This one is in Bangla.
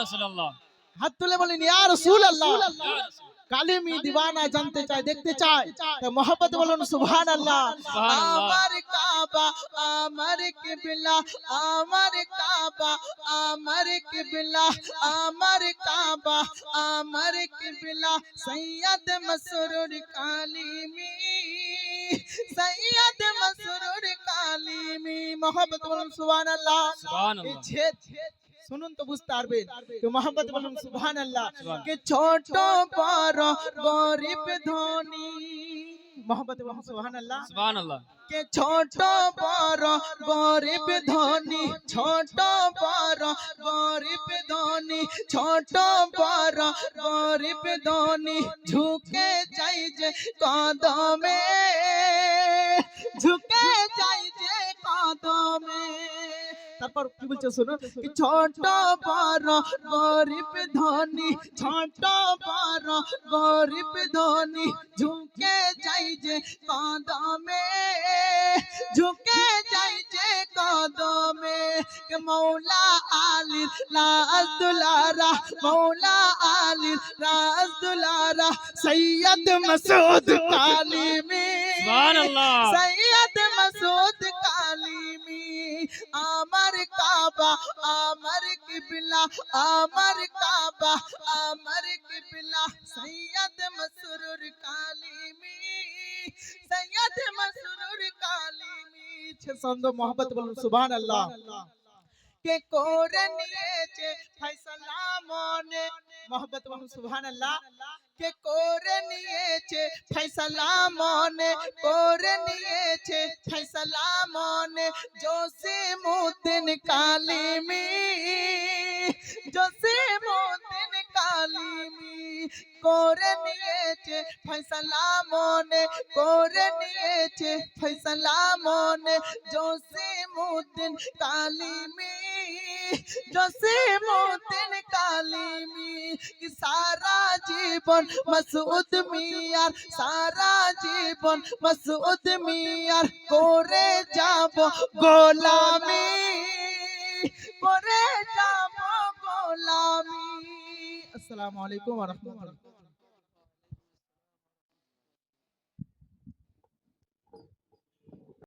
রাসূলুল্লাহ। হাত তুলে বলেন ইয়া রাসূলুল্লাহ। কালিমি দিওয়ানা জানতে চায়, দেখতে চায়, তো মোহাম্মদ বলুন সুবহানাল্লাহ। সুবহানাল্লাহ। আমার কাবা আমার কিবলা, আমার কাবা আমার কিবলা, আমার কাবা আমার কিবলা, সৈয়দ মসরুর কালিমি, সৈয়দ মসরুর কালিমি। মোহাম্মদ বলুন সুবহানাল্লাহ। সুবহানাল্লাহ। শুনুন তো বুঝতে পারবেন তো মোহাম্মদ বলুন সুবহানাল্লাহ। সুবহানাল্লাহ। কে ছোট বড় গরিব ধনী, মোহাম্মদ বলুন সুবহানাল্লাহ। সুবহানাল্লাহ। কে ছোট বড় গরিব ধনী, ছোট বড় গরিব ধনী, ছোট বড় গরিব ধনী, ঝুঁকে যাই যে কদমে, ঝুঁকে যাই যে কদমে। তারপর কি বলছে শুনুন, কি ছোট বড় গরিব ধনী, ছোট বড় গরিব ধনী, ঝুঁকে যাই যে কদমে, ঝুঁকে যাই যে কদমে। কে মৌলা আলীর লাজ দুলারা, মৌলা আলীর লাজ দুলারা, সৈয়দ মাসুদ কালিমি, সুবহানাল্লাহ। সৈয়দ মাসুদ কালিমি। আমার কাবা আমার কিবলা, আমার কাবা আমার কিবলা, সৈয়দ মসরুর কালিমি, সৈয়দ মসরুর কালিমি। ছন্দ মোহাম্মদ বলুন সুবহানাল্লাহ। কে করে নিয়েছে ফয়সালা মনে, মোহাম্মদ বলুন সুবহানাল্লাহ। কে করে নিয়েছে ফয়সালা মনে, করে নিয়েছে ফয়সালা মনে, জসিমউদ্দিন কালিমি, জসিমউদ্দিন কালিমি। করে নিয়েছে ফয়সালা মনে, করে নিয়েছে ফয়সালা মনে, জসিমউদ্দিন কালিমি, জসিমউদ্দিন কালিমি। কি সারা জীবন মাসউদ মিয়ার, সারা জীবন মাসউদ মিয়ার করে যাব গোলামি, করে যাব গোলামি। আসসালামু আলাইকুম ওয়া রাহমাতুল্লাহ।